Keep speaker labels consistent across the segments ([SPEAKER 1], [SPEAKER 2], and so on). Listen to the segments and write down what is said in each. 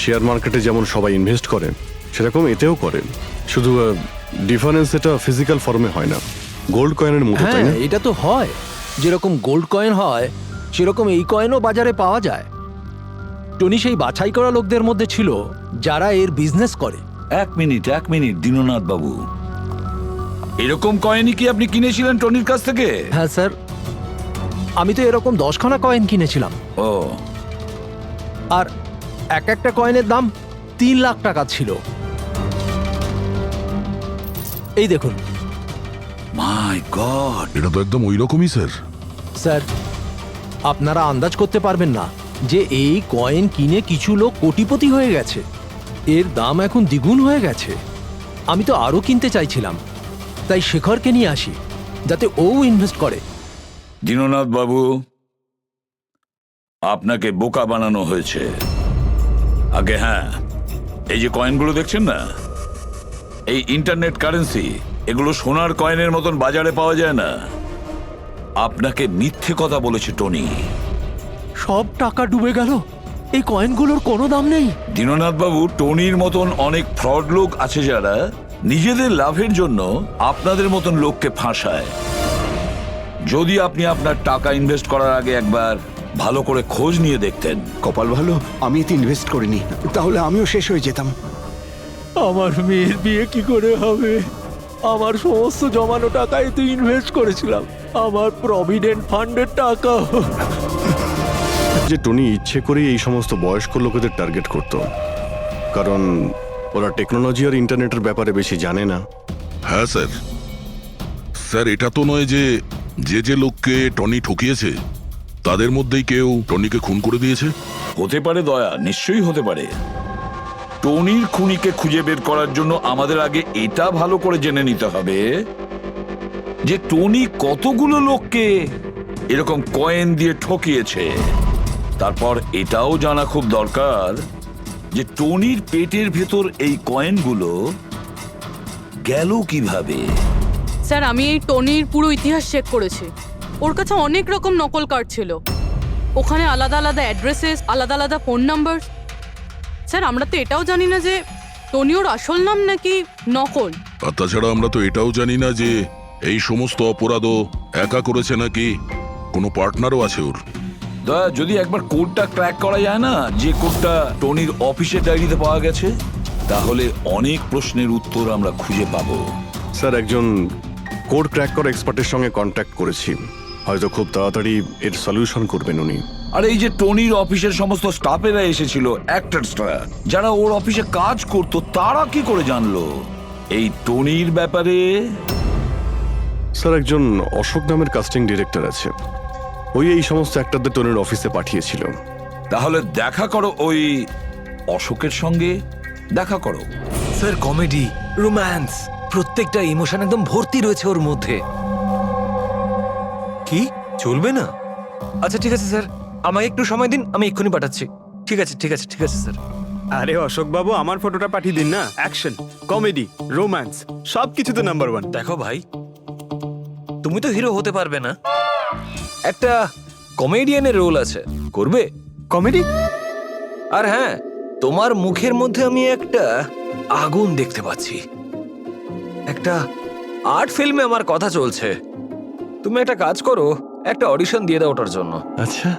[SPEAKER 1] Share মার্কেটে যেমন সবাই ইনভেস্ট করেন সেরকম এতেও করেন, শুধু ডিফারেন্স এটা ফিজিক্যাল ফর্মে হয় না, গোল্ড কয়েনের মতো, তাই না?
[SPEAKER 2] হ্যাঁ, এটা তো হয়। যেরকম গোল্ড কয়েন হয় সেরকম এই কয়েনও বাজারে পাওয়া যায়। টনি সেই বাছাই করা লোকদের মধ্যে ছিল যারা এর বিজনেস করে।
[SPEAKER 3] এক মিনিট দীননাথ বাবু, এরকম কয়েনই কি আপনি কিনেছিলেন টনির কাছ থেকে?
[SPEAKER 2] হ্যাঁ স্যার, আমি তো এরকম 10খানা কয়েন কিনেছিলাম,
[SPEAKER 3] ও,
[SPEAKER 2] আর এক একটা কয়েনের দাম 3 লাখ টাকা ছিল। এই দেখুন।
[SPEAKER 3] মাই গড,
[SPEAKER 4] এটা তো একদম ওই রকমই স্যার।
[SPEAKER 2] স্যার, আপনারা আন্দাজ করতে পারবেন না যে এই কয়েন কিনে কিছু লোক কোটিপতি হয়ে গেছে। এর দাম এখন দ্বিগুণ হয়ে গেছে। আমি তো আরও কিনতে চাইছিলাম, তাই শেখরকে নিয়ে আসি যাতে ও ইনভেস্ট করে।
[SPEAKER 3] দীননাথ বাবু, আপনাকে বোকা বানানো হয়েছে। আগে হ্যাঁ, এই যে কয়েনগুলো দেখছেন না, এই ইন্টারনেট কারেন্সি, এগুলো সোনার কয়েনের মতন বাজারে পাওয়া যায় না। আপনাকে মিথ্যে কথা বলেছে টনি।
[SPEAKER 2] সব টাকা ডুবে গেল, এই কয়েনগুলোর কোনো দাম নেই।
[SPEAKER 3] দীননাথ বাবু, টনির মতন অনেক ফ্রড লোক আছে যারা নিজেদের লাভের জন্য আপনাদের মতন লোককে ফাঁসায়। যদি আপনি আপনার টাকা ইনভেস্ট করার আগে একবার ভালো করে খোঁজ নিয়ে দেখতেন।
[SPEAKER 5] কপাল ভালো আমি এতে ইনভেস্ট করিনি, তাহলে আমিও শেষ হয়ে যেতাম।
[SPEAKER 2] আমার মেয়ের বিয়ে কি করে হবে? আমার সমস্ত জমানো টাকা এতে ইনভেস্ট করেছিলাম, আমার প্রভিডেন্ট ফান্ডের টাকা।
[SPEAKER 1] যে টনি ইচ্ছে করেই এই সমস্ত বয়স্ক লোকেদের টার্গেট করত, কারণ ওরা টেকনোলজি আর ইন্টারনেটের ব্যাপারে বেশি জানে না।
[SPEAKER 4] হ্যাঁ স্যার। স্যার, এটা তো নয় যে যে যে লোককে টনি ঠকিয়েছে তাদের মধ্যেই কেউ টনিকে খুন করে দিয়েছে।
[SPEAKER 3] হতে পারে দয়া, নিশ্চয়ই হতে পারে। টনির খুনিকে খুঁজে বের করার জন্য আমাদের আগে এটা ভালো করে জেনে নিতে হবে যে টনি কতগুলো লোককে এরকম কয়েন দিয়ে ঠকিয়েছে। তারপর এটাও জানা খুব দরকার যে টনির পেটের ভেতর এই কয়েনগুলো গেল কিভাবে।
[SPEAKER 6] স্যার, আমি এই টনির পুরো ইতিহাস চেক করেছি। ওর কাছে অনেক রকম নকল কার্ড ছিল, ওখানে আলাদা আলাদা অ্যাড্রেসেস, আলাদা আলাদা ফোন নাম্বার। স্যার, আমরা তো এটাও জানি না যে টনি ওর আসল নাম নাকি নকল।
[SPEAKER 4] আর তাছাড়া আমরা তো এটাও জানি না যে এই সমস্ত অপরাধও একা করেছে নাকি কোনো পার্টনারও আছে ওর।
[SPEAKER 3] দয়া, যদি একবার কোডটা ক্র্যাক করা যায় না, যে কোডটা টনির অফিসের ডায়েরিতে পাওয়া গেছে, তাহলে অনেক প্রশ্নের উত্তর আমরা খুঁজে পাবো।
[SPEAKER 1] স্যার, একজন কোড ক্র্যাক করা এক্সপার্টের সঙ্গে কন্ট্যাক্ট করেছি, হয়তো খুব তাড়াতাড়ি এর সলিউশন করবেন উনি।
[SPEAKER 3] আর এই যে টনির অফিসের সমস্ত স্টাফেরা এসেছিল, অ্যাক্টরসরা যারা ওর অফিসে কাজ করতো, তারা কি করে জানলো এই টনির ব্যাপারে?
[SPEAKER 1] স্যার, একজন অশোক নামের কাস্টিং ডিরেক্টর আছে, ওই এই সমস্ত অ্যাক্টরদের টনির অফিসে পাঠিয়েছিল।
[SPEAKER 3] তাহলে দেখা করো ওই অশোকের সঙ্গে, দেখা করো।
[SPEAKER 7] স্যার, কমেডি, রোম্যান্স, প্রত্যেকটা ইমোশন একদম ভর্তি রয়েছে ওর মধ্যে। কি চলবে না? আচ্ছা ঠিক আছে স্যার, আমাকে একটু সময় দিন, আমি এক্ষুনি পাঠাচ্ছি। ঠিক আছে স্যার।
[SPEAKER 8] আরে অশোক বাবু, আমার ফটোটা পাঠিয়ে দিন না। অ্যাকশন, কমেডি, রোম্যান্স সবকিছু তো নাম্বার 1।
[SPEAKER 7] দেখো ভাই, তুমি তো হিরো হতে পারবে না, একটা কমেডিয়ানের রোল আছে, করবে?
[SPEAKER 8] কমেডি?
[SPEAKER 7] আর হ্যাঁ, তোমার মুখের মধ্যে আমি একটা আগুন দেখতে পাচ্ছি। একটা আর্ট ফিল্মে আমার কথা চলছে, তুমি একটা কাজ করো, একটা অডিশন দিয়ে দাও ওটার জন্য।
[SPEAKER 1] আচ্ছা,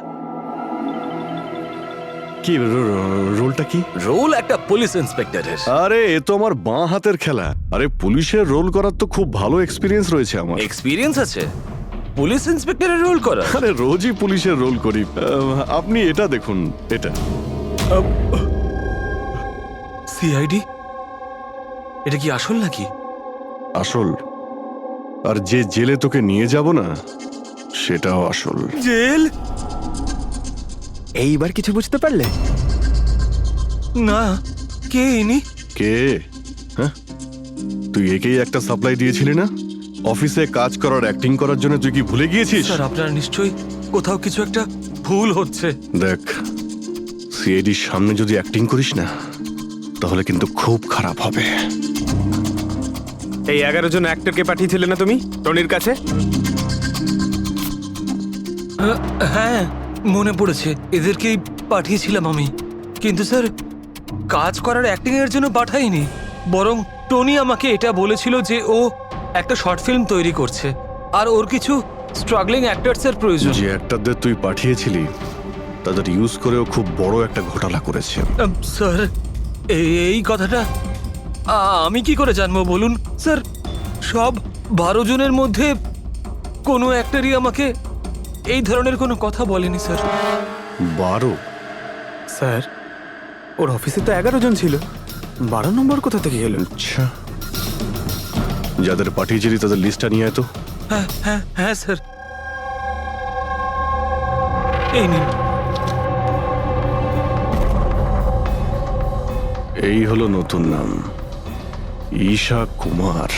[SPEAKER 1] কি রোলটা কি?
[SPEAKER 7] রোল একটা পুলিশ ইন্সপেক্টরের।
[SPEAKER 1] আরে, এ তো আমার বাঁ হাতের খেলা। আরে, পুলিশের রোল করার তো খুব ভালো এক্সপিরিয়েন্স রয়েছে আমার।
[SPEAKER 7] এক্সপিরিয়েন্স আছে পুলিশ ইন্সপেক্টরের রোল করা?
[SPEAKER 1] আরে, রোজই পুলিশের রোল করি। আপনি এটা দেখুন, এটা।
[SPEAKER 7] সিআইডি? এটা কি আসল নাকি?
[SPEAKER 1] আসল। আর যে জেলে তোকে নিয়ে যাব না, সেটাও আসল।
[SPEAKER 7] জেল?
[SPEAKER 8] এইবার কিছু বুঝতে পারলে?
[SPEAKER 7] না, কে ইনি?
[SPEAKER 1] কে? হ্যাঁ, তুই একেই একটা সাপ্লাই দিয়েছিলি না অফিসে কাজ করার, অ্যাক্টিং করার জন্য? তুই কি ভুলে গিয়েছিস?
[SPEAKER 7] স্যার, আপনার নিশ্চয়ই কোথাও কিছু একটা ভুল হচ্ছে।
[SPEAKER 1] দেখ, সিআইডির সামনে যদি অ্যাক্টিং করিস না, তাহলে কিন্তু খুব খারাপ হবে।
[SPEAKER 8] এই 11 জন অ্যাক্টরকে পাঠিয়েছিলে না তুমি টনির কাছে?
[SPEAKER 7] হ্যাঁ, মনে পড়েছে, এদেরকেই পাঠিয়েছিলাম আমি। কিন্তু স্যার, কাজ করার অ্যাক্টিং এর জন্য পাঠাইনি, বরং টনি আমাকে এটা বলেছিল যে ও একটা শর্ট ফিল্ম তৈরি করছে আর ওর কিছু স্ট্রাগলিং অ্যাক্টরস এর প্রয়োজন।
[SPEAKER 1] যে অ্যাক্টরদের তুই পাঠিয়েছিলি তাদের ইউজ করেও খুব বড় একটা ঘোটালা করেছে।
[SPEAKER 7] স্যার এই কথাটা আমি কি করে জানবো বলুন স্যার? সব 12 জনের মধ্যে কোনো অ্যাক্টরই আমাকে এই ধরনের কোনো কথা বলেনি স্যার।
[SPEAKER 1] 12?
[SPEAKER 8] স্যার ওর অফিসে তো 11 জন ছিল, 12 নম্বর কোথা থেকে এলো?
[SPEAKER 1] আচ্ছা, যাদের পাঠিয়েছিলি তাদের লিস্টটা নিয়ে আয় তো।
[SPEAKER 7] হ্যাঁ হ্যাঁ হ্যাঁ স্যার, এই নিন।
[SPEAKER 1] এই হলো নতুন নাম, ঈশা কুমার।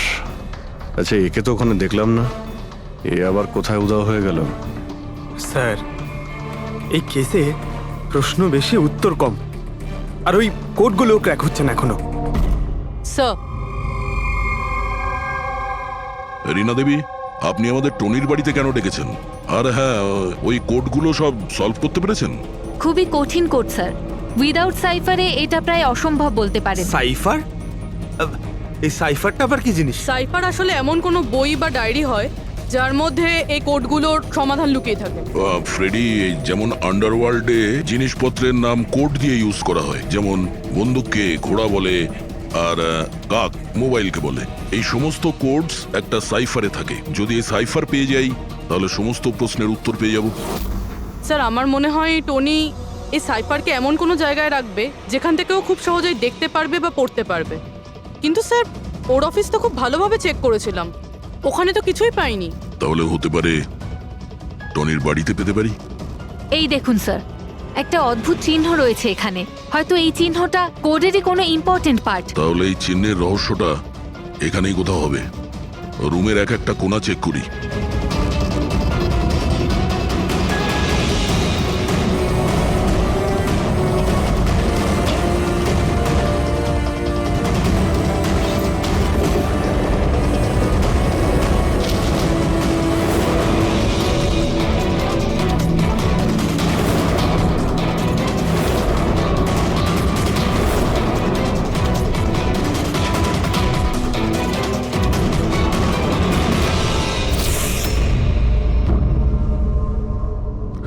[SPEAKER 1] আচ্ছা, একে তো ওখানে দেখলাম না, এ আবার কোথায় উধাও হয়ে গেল?
[SPEAKER 8] স্যার এই কেসে প্রশ্ন বেশি উত্তর কম, আর ওই কোডগুলো ক্র্যাক হচ্ছে না এখনো।
[SPEAKER 6] স্যার,
[SPEAKER 4] রীনা দেবী, আপনি আমাদের টনির বাড়িতে কেন ডেকেছেন? আর হ্যাঁ, ওই কোডগুলো সব সলভ করতে পেরেছেন?
[SPEAKER 9] খুবই কঠিন কোড স্যার। উইদাউট সাইফারে এটা প্রায় অসম্ভব বলতে পারেন।
[SPEAKER 8] সাইফার? এই সাইফারটা আবার কি জিনিস?
[SPEAKER 6] সাইফার আসলে এমন কোনো বই বা ডায়েরি হয় যার মধ্যে এই কোডগুলোর সমাধান লুকিয়ে থাকে।
[SPEAKER 4] ফ্রেডি, যেমন আন্ডারওয়ার্ল্ডে জিনিসপত্রের নাম কোড দিয়ে ইউজ করা হয়, যেমন বন্দুককে ঘোড়া বলে আর কাক মোবাইলকে বলে। এই সমস্ত কোডস একটা সাইফারে থাকে। যদি এই সাইফার পেয়ে যাই তাহলে সমস্ত প্রশ্নের উত্তর পেয়ে যাব।
[SPEAKER 6] স্যার, আমার মনে হয় টনি এই সাইফারকে এমন কোনো জায়গায় রাখবে যেখান থেকে ও খুব সহজেই দেখতে পারবে বা পড়তে পারবে। কিন্তু স্যার, ওর অফিস তো খুব ভালোভাবে চেক করেছিলাম, ওখানে তো কিছুই পাইনি।
[SPEAKER 4] তাহলে হতে পারে টনির বাড়িতে পেতে পারি।
[SPEAKER 9] এই দেখুন স্যার, একটা অদ্ভুত চিহ্ন রয়েছে এখানে। হয়তো এই চিহ্নটা কোডেরই কোনো ইম্পর্টেন্ট পার্ট।
[SPEAKER 4] তাহলে এই চিহ্নের রহস্যটা এখানেই কোথাও হবে। রুমের এক একটা কোণা চেক করি।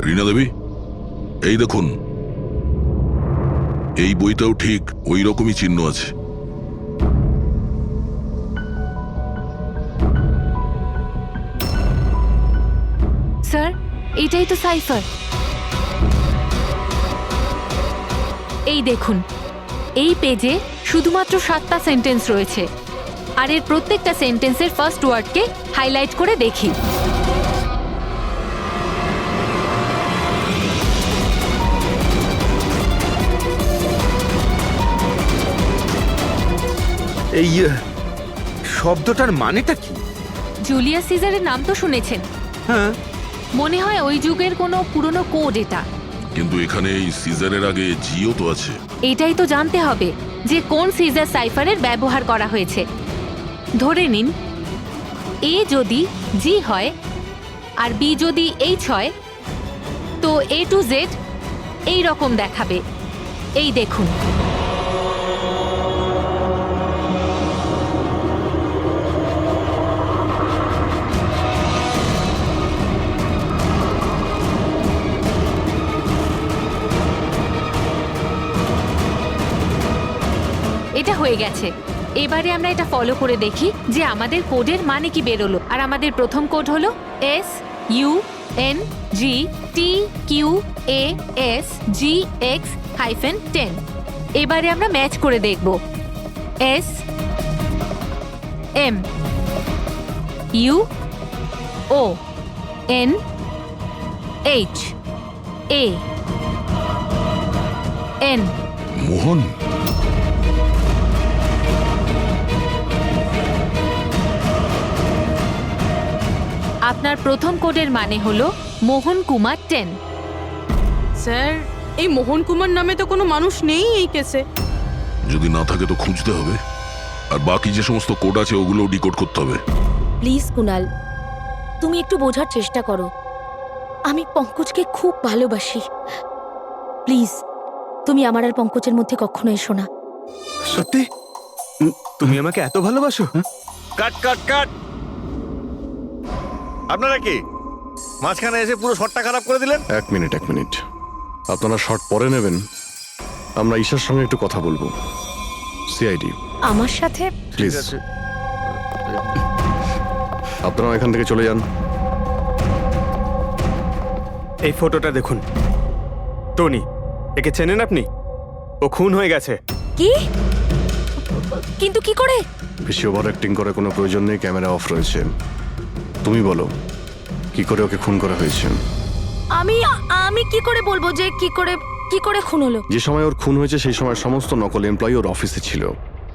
[SPEAKER 4] রীনা দেবী, এই দেখুন, এই বইটাও ঠিক ওই রকমই চিহ্ন আছে।
[SPEAKER 9] স্যার, এটাই তো সাইফার। এই দেখুন, এই পেজে শুধুমাত্র 7টা সেন্টেন্স রয়েছে, আর এর প্রত্যেকটা সেন্টেন্সের ফার্স্ট ওয়ার্ডকে হাইলাইট করে দেখি।
[SPEAKER 8] এই শব্দটার মানেটা কি?
[SPEAKER 9] জুলিয়াস সিজারের নাম তো শুনেছেন?
[SPEAKER 8] হ্যাঁ।
[SPEAKER 9] মনে হয় ওই যুগের কোনো পুরনো কোড এটা।
[SPEAKER 4] কিন্তু এখানে এই সিজারের আগে জিও তো আছে।
[SPEAKER 9] এটাই তো জানতে হবে যে কোন সিজার সাইফারের ব্যবহার করা হয়েছে। ধরে নিন, এ যদি জি হয় আর বি যদি এইচ হয়, তো এ টু জেড এই রকম দেখাবে। এই দেখুন, এটা হয়ে গেছে। এবারে আমরা এটা ফলো করে দেখি যে আমাদের কোডের মানে কি বেরোলো। আর আমাদের প্রথম কোড হলো SUNGTQASGX-10। এবারে আমরা ম্যাচ করে দেখব। SMUONHAN।
[SPEAKER 4] মোহন,
[SPEAKER 9] আপনার প্রথম কোডের মানে হলো মোহন কুমার 10।
[SPEAKER 6] স্যার, এই মোহন কুমার নামে তো কোনো মানুষ নেই এই কেসে।
[SPEAKER 4] যদি না থাকে তো খুঁজতে হবে, আর বাকি যে সমস্ত কোড আছে ওগুলো ডিকোড করতে হবে।
[SPEAKER 10] প্লিজ কুনাল, তুমি একটু বোঝার চেষ্টা করো। আমি পঙ্কজকে খুব ভালোবাসি। প্লিজ তুমি আমার আর পঙ্কজের মধ্যে কখনো এসো না।
[SPEAKER 8] সত্যি তুমি আমাকে এত ভালোবাসো?
[SPEAKER 11] কাট কাট কাট! আপনারা কি মাঝখানে এসে পুরো শটটা খারাপ করে দিলেন?
[SPEAKER 1] এক মিনিট আপনারা শর্ট পরে নেবেন, আমরা ঈশার সঙ্গে একটু কথা বলবো। সিআইডি
[SPEAKER 10] আমার সাথে?
[SPEAKER 1] প্লিজ আপনারা এখান থেকে চলে যান।
[SPEAKER 8] এই ফটোটা দেখুন। টনি, একে চেনেন আপনি? ও খুন হয়ে গেছে।
[SPEAKER 10] কি? কিন্তু কি করে?
[SPEAKER 1] বেশি ওভার অ্যাক্টিং করার কোনো প্রয়োজন নেই, ক্যামেরা অফ রয়েছে। তুমি বলো কি করে ওকে খুন করা হয়েছে?
[SPEAKER 10] আমি আমি কি করে বলবো যে কি করে খুন হলো?
[SPEAKER 1] যে সময় ওর খুন হয়েছে সেই সময় সমস্ত নকল এমপ্লয়ি ওর অফিসে ছিল,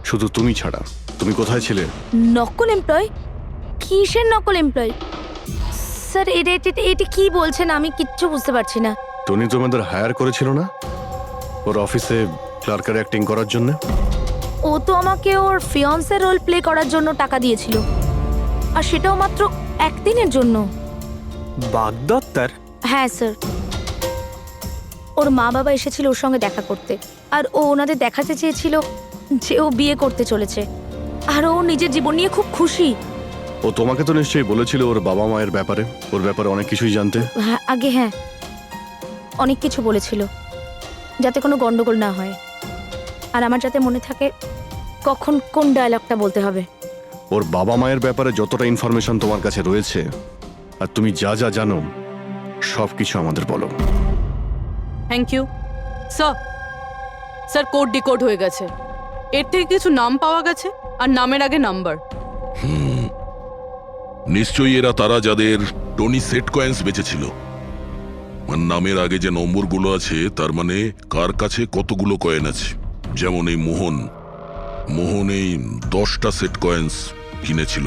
[SPEAKER 1] শুধু তুমি ছাড়া। তুমি কোথায় ছিলে?
[SPEAKER 10] নকল এমপ্লয়? কিসের নকল এমপ্লয়? স্যার এটা কি বলছেন? আমি কিচ্ছু বুঝতে পারছি না।
[SPEAKER 1] টনি তোমাদের হায়ার করেছিল না ওর অফিসে ক্লার্কের অ্যাক্টিং করার জন্য?
[SPEAKER 10] ও তো আমাকে ওর ফিয়ান্সে রোল প্লে করার জন্য টাকা দিয়েছিল, আর সেটাও মাত্র একদিনের জন্য।
[SPEAKER 8] বাগদত্তার?
[SPEAKER 10] হ্যাঁ স্যার, ওর মা বাবা এসেছিল ওর সঙ্গে দেখা করতে, আর ও ওনাদের দেখাতে চেয়েছিল যে ও বিয়ে করতে চলেছে, আর ও নিজের জীবন নিয়ে খুব খুশি।
[SPEAKER 1] ও তোমাকে তো নিশ্চয়ই বলেছিল ওর বাবা মায়ের ব্যাপারে, ওর ব্যাপারে অনেক কিছুই জানতে।
[SPEAKER 10] হ্যাঁ হ্যাঁ, অনেক কিছু বলেছিল, যাতে কোনো গন্ডগোল না হয়, আর আমার যাতে মনে থাকে কখন কোন ডায়লগটা বলতে হবে।
[SPEAKER 1] ওর বাবা মায়ের ব্যাপারে যতটা ইনফরমেশন তোমার কাছে রয়েছে আর তুমি যা যা জানো সব কিছু আমাদের বলো।
[SPEAKER 6] Thank you sir. Sir code decode হয়ে গেছে, এর থেকে কিছু নাম পাওয়া গেছে, আর নামের আগে নাম্বার।
[SPEAKER 4] নিশ্চয়ই এরা তারা যাদের টনি সেট কয়েন্স বেঁচেছিল। আর নামের আগে যে নম্বরগুলো আছে তার মানে কার কাছে কতগুলো কয়েন আছে। যেমন এই মোহন এই 10টা সেট কয়েন্স কিনেছিল,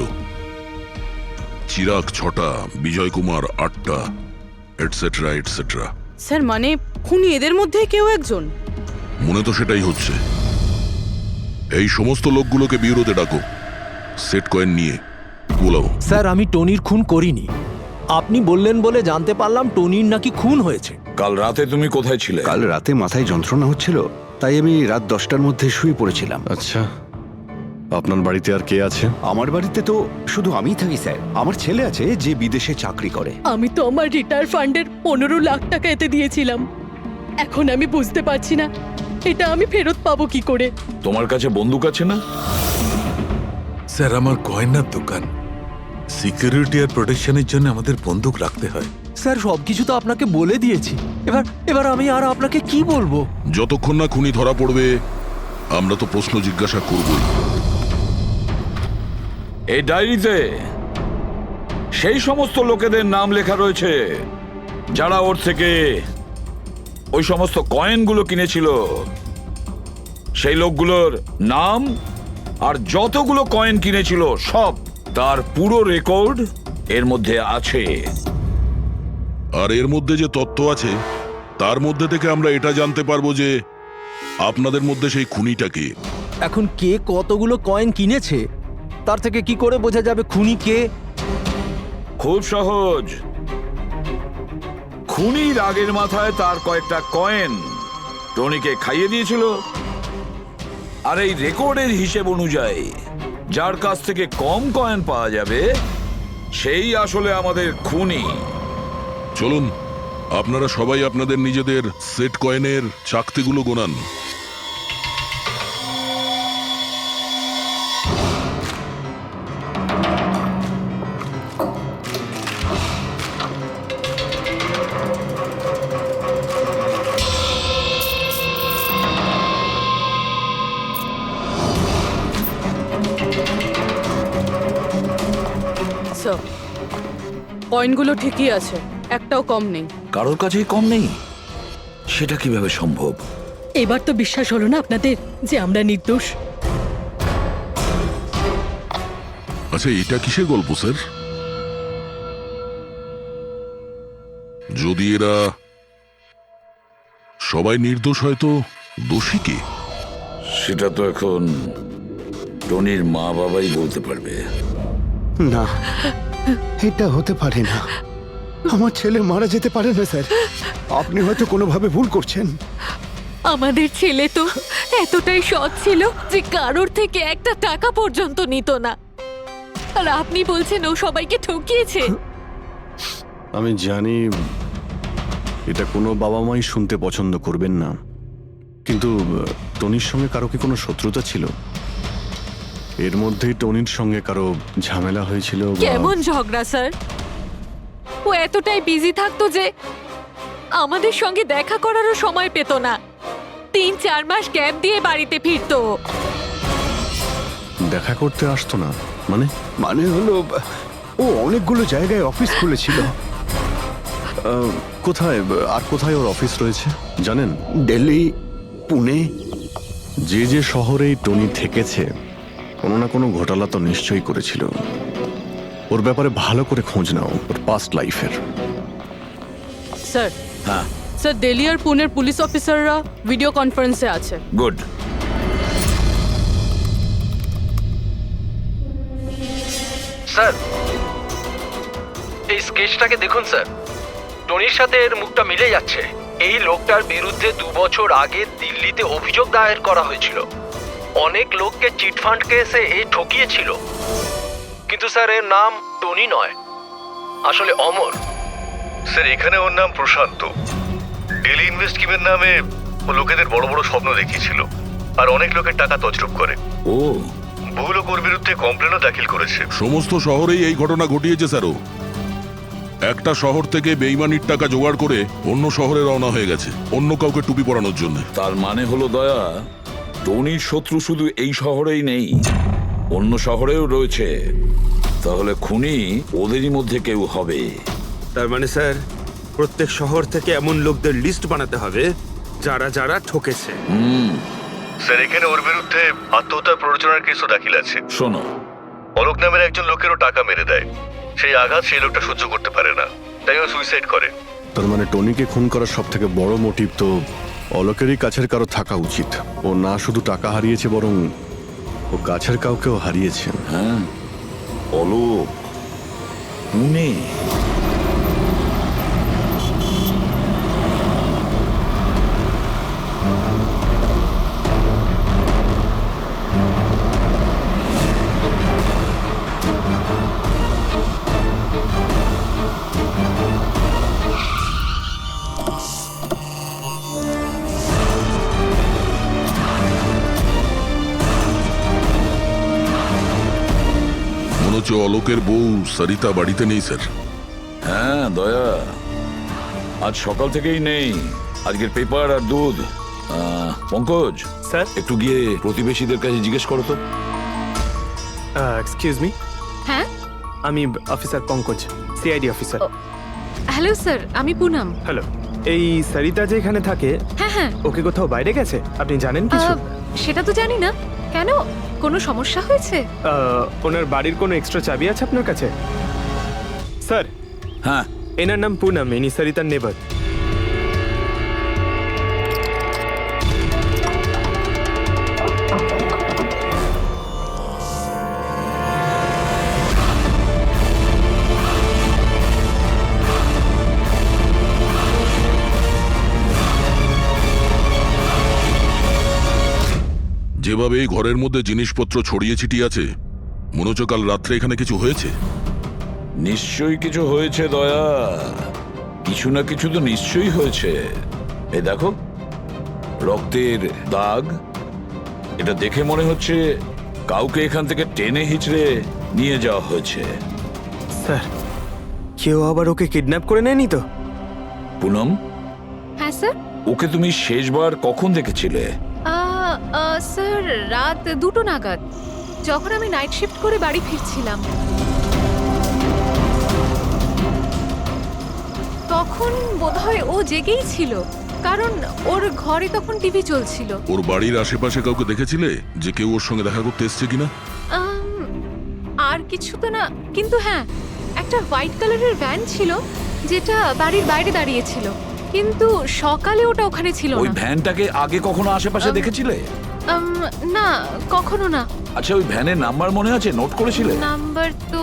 [SPEAKER 4] চিরাগ 6টা, বিজয় কুমার 8টা, এটসেট্রা এটসেট্রা।
[SPEAKER 6] স্যার মানে খুনি এদের মধ্যে কেউ একজন?
[SPEAKER 4] মনে তো সেটাই হচ্ছে। এই সমস্ত লোকগুলোকে বিউরোতে ডাকো, সেট কয়েন নিয়ে বলাও।
[SPEAKER 2] স্যার আমি টনির খুন করিনি। আপনি বললেন বলে জানতে পারলাম টনির নাকি খুন হয়েছে।
[SPEAKER 3] কাল রাতে তুমি কোথায় ছিলে?
[SPEAKER 5] কাল রাতে মাথায় যন্ত্রণা হচ্ছিল, তাই আমি রাত 10টার মধ্যে শুয়ে পড়েছিলাম।
[SPEAKER 1] আচ্ছা, আপনার বাড়িতে আর কে আছে?
[SPEAKER 5] আমার বাড়িতে তো শুধু আমিই থাকি স্যার। আমার ছেলে আছে যে বিদেশে চাকরি করে।
[SPEAKER 6] আমি তো আমার রিটায়ার ফান্ডের 15 লাখ টাকা এতে দিয়েছিলাম। এখন আমি বুঝতে পারছি না এটা আমি ফেরত পাবো কি করে।
[SPEAKER 3] তোমার কাছে বন্দুক আছে না?
[SPEAKER 12] স্যার আমার গয়নার দোকান, সিকিউরিটি আর প্রোটেকশনের জন্য আমাদের বন্দুক রাখতে হয়।
[SPEAKER 2] স্যার সবকিছু তো আপনাকে বলে দিয়েছি, এবার আমি আর আপনাকে কি বলবো?
[SPEAKER 4] যতক্ষণ না খুনি ধরা পড়বে আমরা তো প্রশ্ন জিজ্ঞাসা করবই।
[SPEAKER 3] এই ডায়েরিতে সেই সমস্ত লোকেদের নাম লেখা রয়েছে যারা ওর থেকে ওই সমস্ত কয়েনগুলো কিনেছিল। সেই লোকগুলোর নাম আর যতগুলো কয়েন কিনেছিল সব, তার পুরো রেকর্ড এর মধ্যে আছে।
[SPEAKER 4] আর এর মধ্যে যে তথ্য আছে তার মধ্যে থেকে আমরা এটা জানতে পারবো যে আপনাদের মধ্যে সেই খুনিটা কে।
[SPEAKER 2] এখন কে কতগুলো কয়েন কিনেছে তার থেকে কি করে বোঝা যাবে খুনি কে?
[SPEAKER 3] খুব সহজ। খুনি রাগের মাথায় তার কয়েকটা কয়েন টনিকে খাইয়ে দিয়েছিল, আর এই রেকর্ডের হিসেব অনুযায়ী যার কাছ থেকে কম কয়েন পাওয়া যাবে সেই আসলে আমাদের খুনি।
[SPEAKER 4] চলুন আপনারা সবাই আপনাদের নিজেদের সেট কয়েনের চাকতিগুলো গোনান।
[SPEAKER 6] স্যার কয়েনগুলো ঠিকই আছে, একটাও কম নেই।
[SPEAKER 3] কারোর কাছেই কম নেই? সেটা কিভাবে সম্ভব?
[SPEAKER 6] এবার তো বিশ্বাস হলো না আপনাদের যে আমরা নির্দোষ?
[SPEAKER 4] আচ্ছা এটা কিসের গল্প স্যার? যদি এরা সবাই নির্দোষ হয় তো দোষী কে?
[SPEAKER 3] সেটা তো এখন টনির মা বাবাই বলতে পারবে।
[SPEAKER 5] না, এটা হতে পারে না। আমার ছেলে মারা যেতে পারে না স্যার। আপনি হয়তো কোনোভাবে ভুল করছেন।
[SPEAKER 9] আমাদের ছেলে তো এতটাই সৎ ছিল যে কারোর থেকে একটা টাকা পর্যন্ত নিত না, আর আপনি বলছেন ও সবাইকে ঠকিয়েছে।
[SPEAKER 1] আমি জানি এটা কোনো বাবা মাই শুনতে পছন্দ করবেন না, কিন্তু টনির সঙ্গে কারো কি কোনো শত্রুতা ছিল? এর মধ্যেই টনির সঙ্গে কারো ঝামেলা হয়েছিল বা-
[SPEAKER 9] কেমন ঝগড়া স্যার? ও এতটাই বিজি থাকতো যে আমাদের সঙ্গে দেখা করারও সময় পেত না। 3-4 মাস গ্যাপ দিয়ে বাড়িতে ফিরতো।
[SPEAKER 1] দেখা করতে আসতো না মানে?
[SPEAKER 5] মানে হলো ও অনেকগুলো জায়গায় অফিস খুলেছিল।
[SPEAKER 1] কোথায় আর কোথায় ওর অফিস রয়েছে জানেন?
[SPEAKER 5] দিল্লি, পুনে।
[SPEAKER 1] যে যে শহরেই টনি থেকেছে কোনো না কোনো ঘোটালা তো নিশ্চয়ই করেছিল। ওর ব্যাপারে ভালো করে খোঁজ নাও, ওর পাস্ট লাইফের।
[SPEAKER 6] স্যার,
[SPEAKER 3] হ্যাঁ,
[SPEAKER 6] স্যার দিল্লি আর পুনের পুলিশ অফিসাররা ভিডিও কনফারেন্সে আছে।
[SPEAKER 3] গুড।
[SPEAKER 2] স্যার, এই স্কেচটাকে দেখুন স্যার। টনির সাথে এর মুখটা মিলে যাচ্ছে। এই লোকটার বিরুদ্ধে 2 বছর আগে দিল্লিতে অভিযোগ দায়ের করা হয়েছিল। অনেক লোককে চিটফান্ড কেসে এই ঠকিয়েছিল। কিন্তু স্যার এর নাম টনি নয়, আসলে অমর।
[SPEAKER 11] স্যার এখানে ওর নাম প্রশান্ত। ডেলি ইনভেস্ট স্কিমের নামে ও লোকেদের বড় বড় স্বপ্ন দেখিয়েছিল আর অনেক লোকের টাকা তছরূপ করে।
[SPEAKER 3] ও,
[SPEAKER 11] বহু লোক ওর বিরুদ্ধে কমপ্লেনও দাখিল করেছে।
[SPEAKER 4] সমস্ত শহরেই এই ঘটনা ঘটিয়েছে স্যারও। একটা শহর থেকে বেইমানির টাকা জোগাড় করে অন্য শহরে রওনা হয়ে গেছে অন্য কাউকে টুপি পরানোর জন্য।
[SPEAKER 3] তার মানে হলো দয়া, টনির শত্রু শুধু এই শহরেই নেই, অন্য শহরেও রয়েছে। তাহলে খুনি ওদেরই মধ্যে কেউ হবে।
[SPEAKER 8] তার মানে স্যার প্রত্যেক শহর থেকে এমন লোকদের লিস্ট বানাতে হবে যারা যারা ঠকেছে।
[SPEAKER 11] স্যার এখানে ওর বিরুদ্ধে আত্মহত্যা প্ররোচনার কেসও দাখিল আছে।
[SPEAKER 3] শোনো,
[SPEAKER 11] অলোক নামের একজন লোকেরও টাকা মেরে দেয়। সেই আঘাত সেই লোকটা সহ্য করতে পারে না, তাই ও সুইসাইড করে।
[SPEAKER 1] তার মানে টনিকে খুন করার সব থেকে বড় মোটিভ তো অলোকেরই কাছের কারো থাকা উচিত। ও না শুধু টাকা হারিয়েছে, বরং ও কাছের কাউকেও হারিয়েছে।
[SPEAKER 3] হ্যাঁ, অলোক, পুনে।
[SPEAKER 4] মনে হচ্ছে অলোকের বউ সরিতা বাড়িতে নেই স্যার।
[SPEAKER 3] হ্যাঁ দয়া, আজ সকাল থেকেই নেই। আজকের পেপার আর দুধ। পঙ্কজ
[SPEAKER 8] স্যার,
[SPEAKER 3] একটু গিয়ে প্রতিবেশীদের কাছে জিজ্ঞেস করো তো।
[SPEAKER 8] Excuse me.
[SPEAKER 9] হ্যাঁ,
[SPEAKER 8] আমি officer Pankaj, CID officer.
[SPEAKER 9] Hello sir, আমি পুনম।
[SPEAKER 8] হ্যালো। এই সরিতা যে এখানে থাকে,
[SPEAKER 9] হ্যাঁ হ্যাঁ,
[SPEAKER 8] ওকে কোথাও বাইরে গেছে আপনি জানেন কিছু?
[SPEAKER 9] সেটা তো জানি না। কেন, কোনো সমস্যা হয়েছে?
[SPEAKER 8] ওনার বাড়ির কোনো এক্সট্রা চাবি আছে আপনার কাছে? স্যার,
[SPEAKER 3] হ্যাঁ,
[SPEAKER 8] এনার নাম পুনম, ইনি সরিতার নেবার।
[SPEAKER 4] যেভাবে এই ঘরের মধ্যে জিনিসপত্র ছড়িয়ে ছিটিয়ে আছে মনে হচ্ছে কাল রাত্রে এখানে কিছু হয়েছে।
[SPEAKER 3] নিশ্চয়ই কিছু হয়েছে দয়া, কিছু না কিছু তো নিশ্চয়ই হয়েছে। এই দেখো, রক্তের দাগ। এটা দেখে মনে হচ্ছে কাউকে এখান থেকে টেনে হিচড়ে নিয়ে যাওয়া হয়েছে।
[SPEAKER 8] স্যার, কেউ আবার ওকে কিডন্যাপ করে নেয়নি তো?
[SPEAKER 3] পুনম,
[SPEAKER 9] হ্যাঁ স্যার।
[SPEAKER 3] ওকে তুমি শেষবার কখন দেখেছিলে?
[SPEAKER 9] স্যার, রাত 2টো নাগাদ, যখন আমি নাইট শিফট করে বাড়ি ফিরছিলাম। তখন বোধহয় ও জেগেই ছিল, কারণ ওর ঘরে তখন টিভি চলছিল।
[SPEAKER 4] ওর বাড়ির আশেপাশে কাউকে দেখেছিলে যে কেউ ওর সঙ্গে দেখা করতে এসছে কিনা?
[SPEAKER 9] আর কিছু তো না, কিন্তু হ্যাঁ, একটা হোয়াইট কালারের ভ্যান ছিল যেটা বাড়ির বাইরে দাঁড়িয়েছিল, কিন্তু সকালে ওটা ওখানে ছিল
[SPEAKER 3] ওই
[SPEAKER 9] না।
[SPEAKER 3] ভ্যানটাকে আগে কখনো আশেপাশে দেখেছিলে?
[SPEAKER 9] না, কখনো না।
[SPEAKER 3] আচ্ছা, ওই ভ্যানের নাম্বার মনে আছে? নোট করেছিলে?
[SPEAKER 9] নাম্বার তো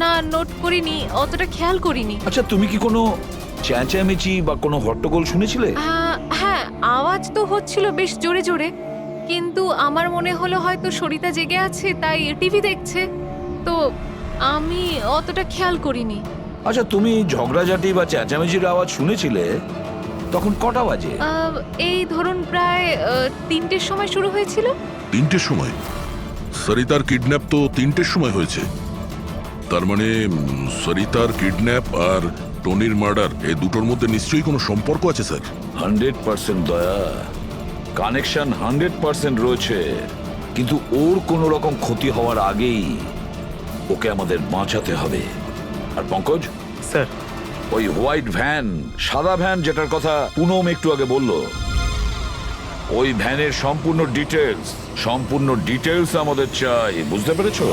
[SPEAKER 9] না, নোট করিনি, অতটা খেয়াল করিনি।
[SPEAKER 3] আচ্ছা, তুমি কি কোনো চেঁচামেচি বা কোনো হট্টগোল শুনেছিলে?
[SPEAKER 9] হ্যাঁ,
[SPEAKER 13] আওয়াজ তো হচ্ছিল বেশ জোরে জোরে, কিন্তু আমার মনে হলো হয়তো সরিতা জেগে আছে তাই টিভি দেখছে, তো আমি অতটা খেয়াল করিনি।
[SPEAKER 3] আচ্ছা, তুমি ঝগড়াঝাটি বা চেঁচামেচির আওয়াজ শুনেছিলে তখন কটা বাজে?
[SPEAKER 13] এই ধরুন প্রায় 3টের সময় শুরু হয়েছিল।
[SPEAKER 4] 3টের সময়? সরিতার কিডন্যাপ তো 3টের সময় হয়েছে। তার মানে সরিতার কিডন্যাপ আর টনির মার্ডার এই দুটোর মধ্যে নিশ্চয়ই কোনো সম্পর্ক আছে স্যার।
[SPEAKER 3] 100% দয়া, কানেকশন 100% রয়েছে, কিন্তু ওর কোনো রকম ক্ষতি হওয়ার আগেই ওকে আমাদের বাঁচাতে হবে। আর পঙ্কজ
[SPEAKER 8] স্যার,
[SPEAKER 3] ওই হোয়াইট ভ্যান, সাদা ভ্যান যেটার কথা পুনম একটু আগে বলল, ওই ভ্যানের সম্পূর্ণ ডিটেলস আমাদের চাই, বুঝতে পেরেছো?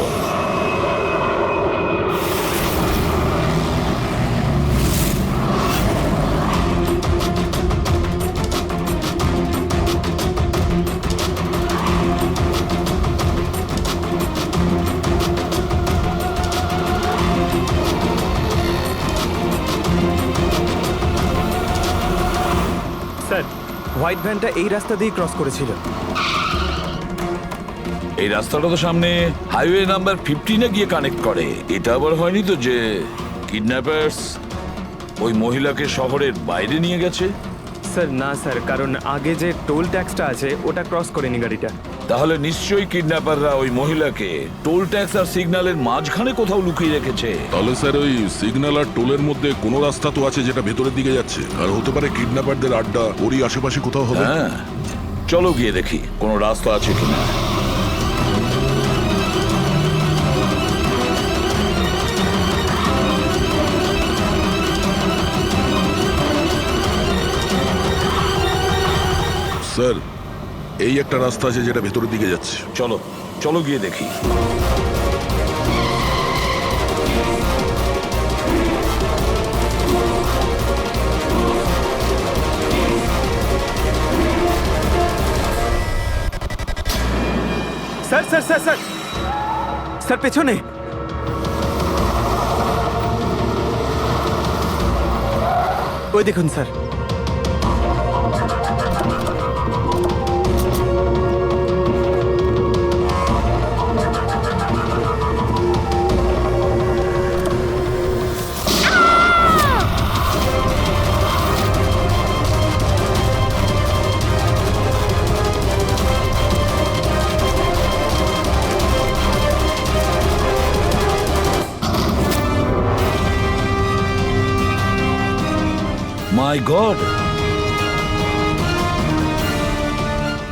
[SPEAKER 8] স্যার, হোয়াইট ভ্যানটা এই রাস্তা দিয়ে ক্রস করেছিল।
[SPEAKER 3] এই রাস্তাটা তো সামনে হাইওয়ে নাম্বার 15-এ গিয়ে কানেক্ট করে। এটা আবার হয়নি তো যে কিডন্যাপার্স ওই মহিলাকে শহরের বাইরে নিয়ে গেছে?
[SPEAKER 8] স্যার না স্যার, কারণ আগে যে টোল ট্যাক্সটা আছে ওটা ক্রস করেনি গাড়িটা।
[SPEAKER 3] তাহলে নিশ্চয়ই কিডন্যাপাররা ওই মহিলাকে টোল ট্যাক্স আর সিগন্যালের মাঝখানে কোথাও লুকিয়ে রেখেছে।
[SPEAKER 4] তাহলে স্যার ওই সিগন্যাল আর টোলের মধ্যে কোনো রাস্তা তো আছে যেটা ভেতরের দিকে যাচ্ছে, আর হতে পারে কিডন্যাপারদের আড্ডা ওরই আশেপাশে কোথাও হবে।
[SPEAKER 3] হ্যাঁ, চলো গিয়ে দেখি কোনো রাস্তা আছে কিনা।
[SPEAKER 4] স্যার, এই একটা রাস্তা আছে যেটা ভেতরের দিকে যাচ্ছে।
[SPEAKER 3] চলো চলো গিয়ে দেখি।
[SPEAKER 8] Sir sir sir sir sir, পেছনে। ওই দেখুন স্যার।
[SPEAKER 3] মাই গড,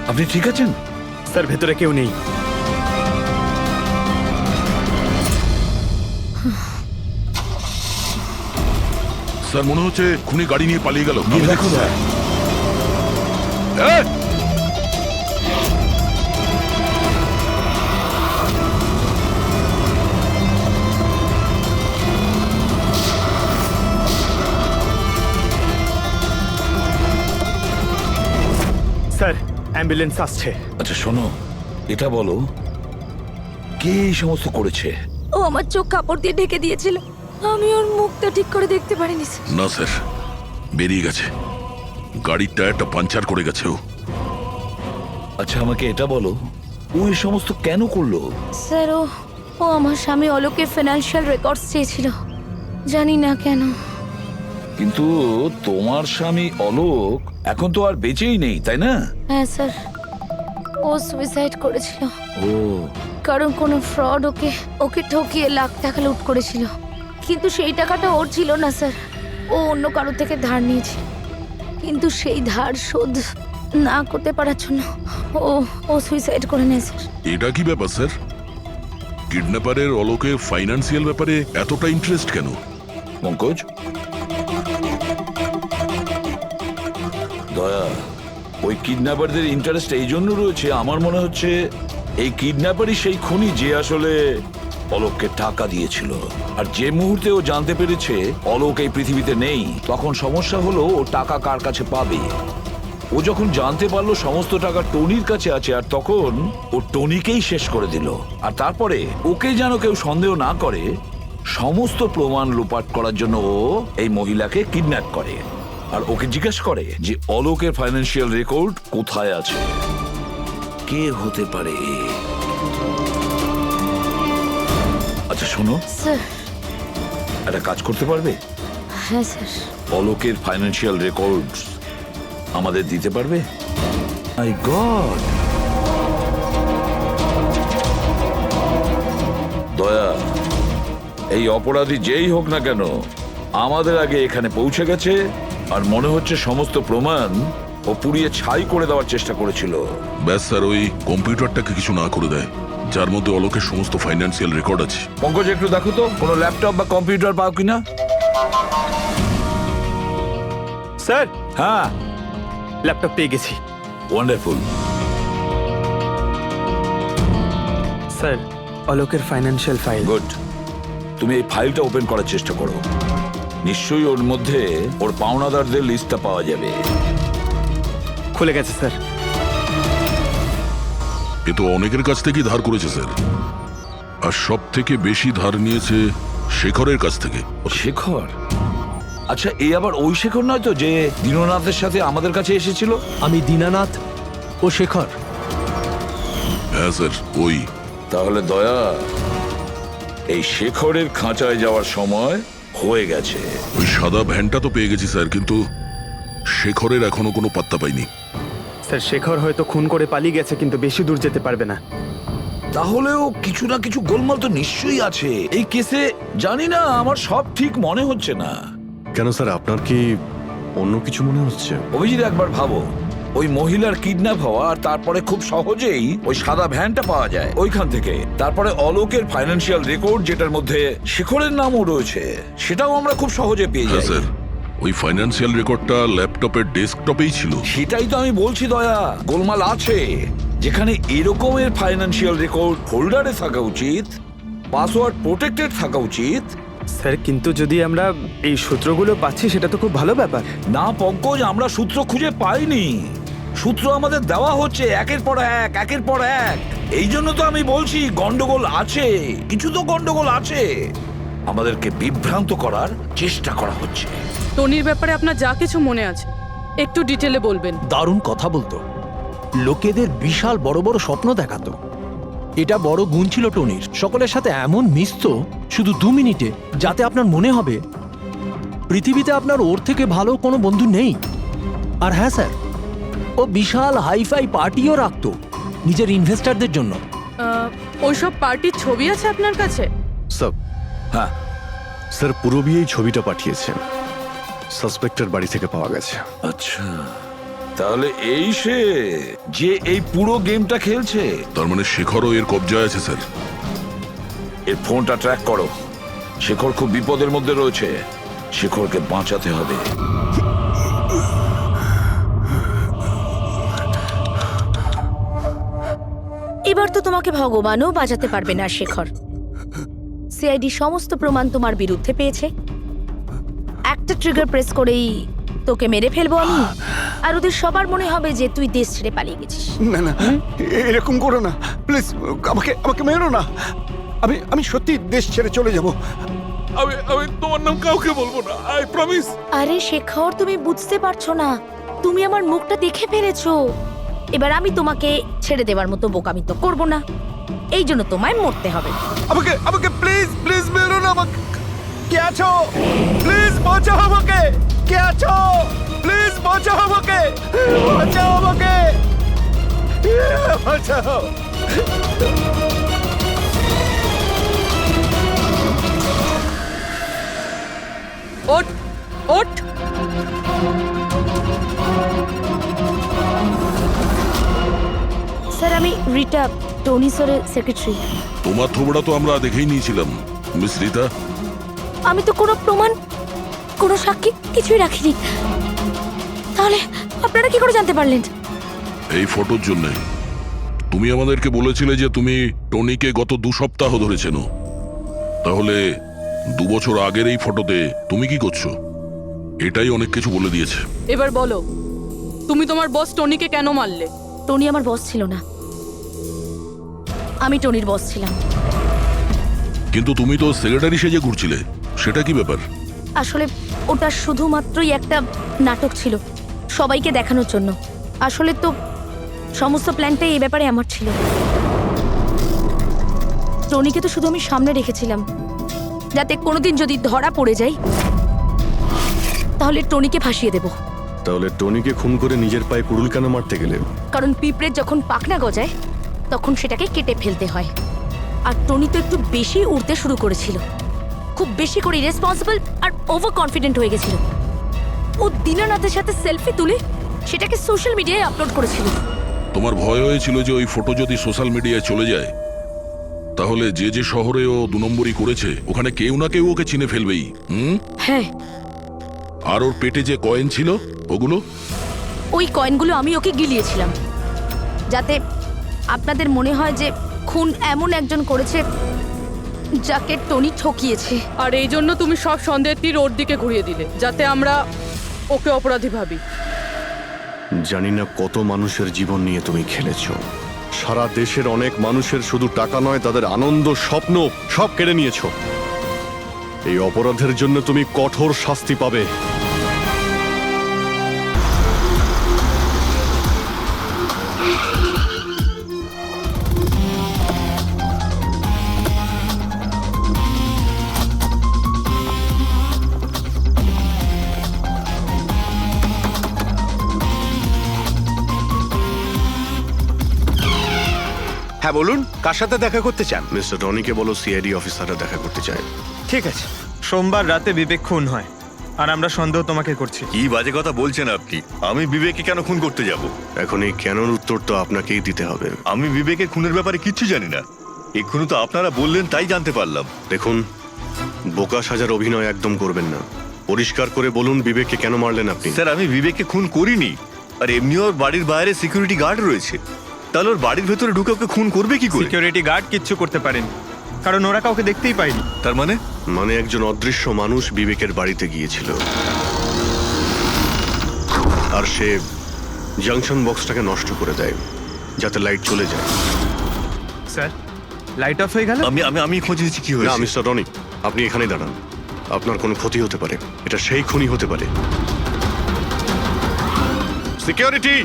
[SPEAKER 3] আপনি ঠিক আছেন?
[SPEAKER 8] স্যার, ভেতরে কেউ নেই।
[SPEAKER 4] স্যার, মনে হচ্ছে খুনি গাড়ি নিয়ে পালিয়ে গেল।
[SPEAKER 3] দেখো স্যার।
[SPEAKER 8] স্যার, অ্যাম্বুলেন্স আসছে।
[SPEAKER 3] আচ্ছা শোনো, এটা বলো কে এই সমস্ত করেছে?
[SPEAKER 10] ও আমার চোখ কাপড় দিয়ে ঢেকে দিয়েছিল, আমি ওর মুখটা ঠিক করে দেখতে পারিনি স্যার।
[SPEAKER 4] না স্যার, বেরিয়ে গেছে, গাড়ির টায়ারটা পাঞ্চার করে গেছে ও।
[SPEAKER 3] আচ্ছা আমাকে এটা বলো, ও এই সমস্ত কেন করলো?
[SPEAKER 10] স্যার, ও আমার স্বামী অলোকের ফিনান্সিয়াল রেকর্ডস চেয়েছিল, জানি না কেন।
[SPEAKER 3] কিন্তু তোমার স্বামী অলোক এখন তো আর বেঁচেই নেই, তাই না?
[SPEAKER 10] হ্যাঁ স্যার, ও সুইসাইড করেছিল।
[SPEAKER 3] ও,
[SPEAKER 10] কারণ কোনো ফ্রড ওকে ঠকিয়ে লাখ টাকা লুট করেছিল, কিন্তু সেই টাকাটা ওর ছিল না স্যার, ও অন্য কারোর থেকে ধার নিয়েছে, কিন্তু সেই ধার শোধ না করতে পারার জন্য ও সুইসাইড করে নেয় স্যার।
[SPEAKER 4] এটা কি ব্যাপার স্যার? কিডন্যাপারের অলোকে ফাইন্যান্সিয়াল ব্যাপারে এতটা ইন্টারেস্ট কেন?
[SPEAKER 3] পঙ্কজ, দয়া, ওই কিডন্যাপারদের ইন্টারেস্ট এই জন্য রয়েছে, আমার মনে হচ্ছে এই কিডন্যাপারই সেই খুনি যে আসলে অলোককে টাকা দিয়েছিল। আর যে মুহূর্তে ও জানতে পেরেছে অলোক এই পৃথিবীতে নেই, তখন সমস্যা হলো ও টাকা কার কাছে পাবে। ও যখন জানতে পারলো সমস্ত টাকা টনির কাছে আছে, আর তখন ও টনিকেই শেষ করে দিল। আর তারপরে ওকে যেন কেউ সন্দেহ না করে, সমস্ত প্রমাণ লোপাট করার জন্য ও এই মহিলাকে কিডন্যাপ করে। আর ওকে জিজ্ঞেস করে যে অলোকের ফাইন্যান্সিয়াল রেকর্ড কোথায় আছে। কে হতে পারে? আচ্ছা শোনো,
[SPEAKER 10] স্যার।
[SPEAKER 3] একটা কাজ করতে পারবে?
[SPEAKER 10] হ্যাঁ স্যার।
[SPEAKER 3] অলোকের ফাইন্যান্সিয়াল রেকর্ডস আমাদের দিতে পারবে? মাই গড! দয়া, এই অপরাধী যেই হোক না কেন আমাদের আগে এখানে পৌঁছে গেছে, আর মনে হচ্ছে সমস্ত প্রমাণ ও পুড়িয়ে ছাই করে দেওয়ার চেষ্টা করেছিল।
[SPEAKER 4] ব্যাস স্যার, ওই কম্পিউটারটাকে কিছু না করে দেয় যার মধ্যে অলোকের সমস্ত ফাইন্যান্সিয়াল রেকর্ড আছে।
[SPEAKER 3] পঙ্কজ, একটু দেখো তো কোনো ল্যাপটপ বা কম্পিউটার পাও কিনা।
[SPEAKER 8] স্যার,
[SPEAKER 3] হ্যাঁ,
[SPEAKER 8] ল্যাপটপ পেয়ে গেছি।
[SPEAKER 3] ওয়ান্ডারফুল।
[SPEAKER 8] স্যার, অলোকের ফাইন্যান্সিয়াল ফাইল।
[SPEAKER 3] গুড। তুমি এই ফাইলটা ওপেন করার চেষ্টা করো। নিশ্চয়ই ওর মধ্যে ওর পাওনাদারদের লিস্টটা পাওয়া যাবে।
[SPEAKER 8] খুলে গেছে স্যার।
[SPEAKER 4] এ তো অনেকের কাছ থেকেই ধার করেছে স্যার, আর সব থেকে বেশি ধার নিয়েছে শেখরের কাছ থেকে।
[SPEAKER 3] শেখর? আচ্ছা, এই আবার ওই শেখর নয় তো যে দীননাথের সাথে আমাদের কাছে এসেছিল?
[SPEAKER 2] আমি দীনানাথ ও শেখর।
[SPEAKER 4] হ্যাঁ স্যার, ওই।
[SPEAKER 3] তাহলে দয়া, এই শেখরের খাঁচায় যাওয়ার সময় হয়ে গেছে।
[SPEAKER 4] ওই সাদা ভ্যানটা তো পেয়ে গেছি স্যার, কিন্তু শেখরের এখনো কোনো পাত্তা পাইনি।
[SPEAKER 8] স্যার, শেখর হয়তো খুন করে পালিয়ে গেছে, কিন্তু বেশি দূর যেতে পারবে না।
[SPEAKER 3] তাহলেও কিছু না কিছু গোলমাল তো নিশ্চয়ই আছে এই কেসে। জানি না, আমার সব ঠিক মনে হচ্ছে না।
[SPEAKER 1] কেন স্যার, আপনার কি অন্য কিছু মনে হচ্ছে?
[SPEAKER 3] অভিজিৎ, একবার ভাবো, ওই মহিলার কিডন্যাপ হওয়া আর তারপরে খুব সহজেই ওই সাদা ভ্যানটা পাওয়া যায় ওইখান থেকে, তারপরে অলোকের ফাইন্যান্সিয়াল রেকর্ড যেটার মধ্যে শেখরের নামও রয়েছে, সেটাও আমরা খুব সহজে পেয়ে
[SPEAKER 4] হ্যাঁ
[SPEAKER 3] যাই।
[SPEAKER 4] স্যার, ওই ফাইন্যান্সিয়াল রেকর্ডটা ল্যাপটপের ডেস্কটপেই ছিল।
[SPEAKER 3] সেটাই তো আমি বলছি দয়া, গোলমাল আছে। যেখানে এরকমের ফাইন্যান্সিয়াল রেকর্ড ফোল্ডারে থাকা উচিত, পাসওয়ার্ড প্রোটেক্টেড থাকা উচিত।
[SPEAKER 8] স্যার, কিন্তু যদি আমরা এই সূত্রগুলো পাচ্ছি সেটা তো খুব ভালো ব্যাপার।
[SPEAKER 3] না পঙ্কজ, আমরা সূত্র খুঁজে পাইনি। সূত্র আমাদের দেওয়া হচ্ছে একের পর এক, একের পর এক। এই জন্য তো আমি বলছি গন্ডগোল আছে, কিছু তো গন্ডগোল আছে। আমাদেরকে বিভ্রান্ত করার চেষ্টা করা হচ্ছে।
[SPEAKER 6] টনির ব্যাপারে আপনার যা কিছু মনে আছে একটু ডিটেলে বলবেন।
[SPEAKER 2] দারুণ কথা বলতো, লোকেদের বিশাল বড় বড় স্বপ্ন দেখাতো। এটা বড় গুণ ছিল টনির, সকলের সাথে এমন মিশতো শুধু 2 মিনিটে, যাতে আপনার মনে হবে পৃথিবীতে আপনার ওর থেকে ভালো কোনো বন্ধু নেই। আর হ্যাঁ স্যার, ও বিশাল হাইফাই পার্টিও রাখতো নিজের ইনভেস্টরদের জন্য।
[SPEAKER 6] ওইসব পার্টির ছবি আছে আপনার কাছে?
[SPEAKER 1] স্যার,
[SPEAKER 3] হ্যাঁ
[SPEAKER 1] স্যার, পুরবী এই ছবিটা পাঠিয়েছেন, সাসপেক্টের বাড়ি থেকে পাওয়া গেছে।
[SPEAKER 3] আচ্ছা, তাহলে এই সে যে এই পুরো গেমটা খেলছে।
[SPEAKER 4] তার মানে শেখরও এর কবজায় আছে স্যার।
[SPEAKER 3] এর ফোনটা ট্র্যাক করো। শেখর খুব বিপদের মধ্যে রয়েছে, শেখরকে বাঁচাতে হবে।
[SPEAKER 10] এবার তো তোমাকে ভগবানও বাঁচাতে পারবে না শেখর। সিআইডি সমস্ত প্রমাণ তোমার বিরুদ্ধে পেয়েছে। একটা ট্রিগার প্রেস করেই তোকে মেরে ফেলবো আমি, আর ওদের সবার মনে হবে যে তুই দেশ ছেড়ে পালিয়ে গেছিস।
[SPEAKER 5] না না, এরকম করো না প্লিজ, আমাকে আমাকে মেরো না। আমি সত্যি দেশ ছেড়ে চলে যাব।
[SPEAKER 12] আমি তোমার নাম কাউকে বলবো না, আই প্রমিস।
[SPEAKER 10] আরে শেখর, তুমি বুঝতে পারছো না, তুমি আমার মুখটা দেখে ফেলেছো। এবার আমি তোমাকে ছেড়ে দেওয়ার মতো বোকামি তো করবো না, এই জন্য তোমায় মরতে হবে।
[SPEAKER 5] আমাকে প্লিজ প্লিজ মেরো না। আমাকে কে আছো? প্লিজ বাঁচাও আমাকে। কে আছো? প্লিজ বাঁচাও আমাকে, বাঁচাও আমাকে, বাঁচাও।
[SPEAKER 6] ওঠ ওঠ।
[SPEAKER 10] স্যার, আমি রিটা, টনি স্যারের সেক্রেটারি।
[SPEAKER 4] তোমার থোবড়া তো আমরা দেখেই নিয়েছিলাম মিস রিতা।
[SPEAKER 10] আমি তো কোনো প্রমাণ, কোনো সাক্ষী কিছুই রাখিনি। তাহলে আপনারা কি করে জানতে পারলেন?
[SPEAKER 4] এই ফটোর জন্য তুমি আমাদেরকে বলেছিলে যে তুমি টনিকে গত 2 সপ্তাহ ধরে চেনো। তাহলে 2 বছর আগের এই ফটোতে তুমি কি করছো? এটাই অনেক কিছু বলে দিয়েছে।
[SPEAKER 6] এবার বলো, তুমি তোমার বস টনিকে কেন মারলে?
[SPEAKER 10] টনি আমার বস ছিল না, আমি টনির বস ছিলাম।
[SPEAKER 4] কিন্তু তুমি তো সেক্রেটারি সেজে ঘুরছিলে, সেটা কি ব্যাপার?
[SPEAKER 10] আসলে ওটা শুধুমাত্রই একটা নাটক ছিল, সবাইকে দেখানোর জন্য। আসলে তো সমস্ত প্ল্যানটাই এই ব্যাপারে আমার ছিল। টনিকে তো শুধু আমি সামনে রেখেছিলাম, যাতে কোনোদিন যদি ধরা পড়ে যাই তাহলে টনিকে ফাঁসিয়ে দেব।
[SPEAKER 1] তাহলে টনিকে খুন করে নিজের পায়ে কুড়ুল কেন মারতে গেলে?
[SPEAKER 10] কারণ পিঁপড়ের যখন পাখনা গজায় তখন সেটাকে কেটে ফেলতে হয়। আর টনি তো একটু বেশি উড়তে শুরু করেছিল, খুব বেশি করে রেসপন্সিবল আর ওভার কনফিডেন্ট হয়ে গেছিল। ও দীনানাথের সাথে সেলফি তুলে সেটাকে সোশ্যাল মিডিয়ায় আপলোড করেছিল।
[SPEAKER 4] তোমার ভয় হয়েছিল যে ওই ফটো যদি সোশ্যাল মিডিয়ায় চলে যায় তাহলে যে যে শহরে ও 2 নম্বরই করেছে ওখানে কেউ না কেউ ওকে চিনে ফেলবেই।
[SPEAKER 10] হ্যাঁ,
[SPEAKER 4] আর ওর পেটে যে কয়েন ছিল ওগুলো?
[SPEAKER 10] ওই কয়েনগুলো আমি ওকে গিলিয়েছিলাম, যাতে আপনাদের মনে হয় যে খুন এমন একজন করেছে যাকে টনি ঠকিয়েছে।
[SPEAKER 6] আর এই জন্য তুমি সব সন্দেহের তীর ওর দিকে ঘুরিয়ে দিলে, যাতে আমরা ওকে অপরাধী ভাবি।
[SPEAKER 1] জানি না কত মানুষের জীবন নিয়ে তুমি খেলেছো। সারা দেশের অনেক মানুষের শুধু টাকা নয়, তাদের আনন্দ, স্বপ্ন সব কেড়ে নিয়েছো। এই অপরাধের জন্য তুমি কঠোর শাস্তি পাবে।
[SPEAKER 5] হ্যাঁ বলুন, কার সাথে দেখা করতে চান?
[SPEAKER 1] মিস্টার টনিকে বলো সিআইডি অফিসাররা দেখা করতে চায়।
[SPEAKER 8] ঠিক আছে। সোমবার রাতে বিবেক খুন হয় আর আমরা সন্দেহ তোমাকে করছি।
[SPEAKER 11] কি বাজে কথা বলছেন আপনি? আমি বিবেককে কেন খুন করতে যাব?
[SPEAKER 1] এখন এই কেনর উত্তর তো আপনাকেই দিতে হবে।
[SPEAKER 11] আমি বিবেকের খুনের ব্যাপারে কিচ্ছু জানি না। এক্ষুনি তো আপনারা বললেন তাই জানতে পারলাম।
[SPEAKER 1] দেখুন, বোকা সাজার অভিনয় একদম করবেন না। পরিষ্কার করে বলুন বিবেককে কেন মারলেন আপনি?
[SPEAKER 11] স্যার, আমি বিবেককে খুন করিনি। আর এমনি ওর বাড়ির বাইরে সিকিউরিটি গার্ড রয়েছে, তাহলে ওর বাড়ির ভেতরে ঢুকে ওকে খুন করবে কি করে?
[SPEAKER 8] সিকিউরিটি গার্ড কিচ্ছু করতে পারেনি, কারণ ওরা কাউকে দেখতেই পায়নি।
[SPEAKER 11] তার মানে?
[SPEAKER 1] মানে একজন অদৃশ্য মানুষ বিবেকের বাড়িতে গিয়েছিল, আর সে জাংশন বক্সটাকে নষ্ট করে দেয় যাতে লাইট চলে যায়।
[SPEAKER 8] স্যার, লাইট অফ হয়ে গেল।
[SPEAKER 11] আমি খোঁজ নিচ্ছি কি
[SPEAKER 1] না
[SPEAKER 11] হয়েছে।
[SPEAKER 1] মিস্টার রনি, আপনি এখানেই দাঁড়ান। আপনার কোনো ক্ষতি হতে পারে, এটা সেই খুনি হতে পারে। সিকিউরিটি!